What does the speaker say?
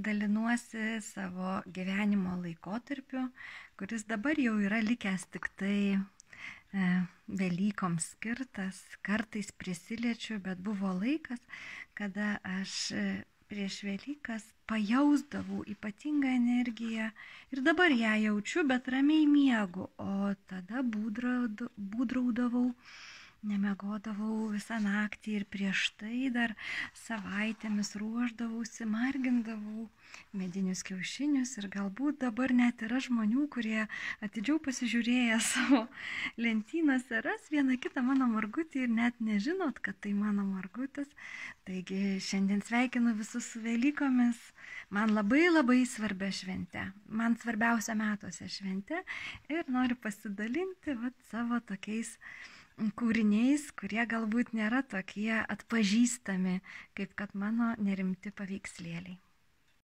dalinuosi savo gyvenimo laikotarpiu, kuris dabar jau yra likęs tik tai Velykoms skirtas. Kartais prisiliečiu, bet buvo laikas, kada aš prieš Velykas pajausdavau ypatingą energiją ir dabar ją jaučiu, bet ramiai miegu, o tada būdraudavau, nemiegodavau visą naktį ir prieš tai dar savaitėmis ruošdavausi, margindavau medinius kiaušinius ir galbūt dabar net yra žmonių, kurie atidžiau pasižiūrėję savo lentynose ras vieną kitą mano margutį ir net nežinot, kad tai mano margutis. Taigi šiandien sveikinu visus su Velykomis. Man labai svarbia švente. Man svarbiausia metuose švente ir noriu pasidalinti savo tokiais kūriniais, kurie galbūt nėra tokie atpažįstami, kaip kad mano nerimti paveikslėliai.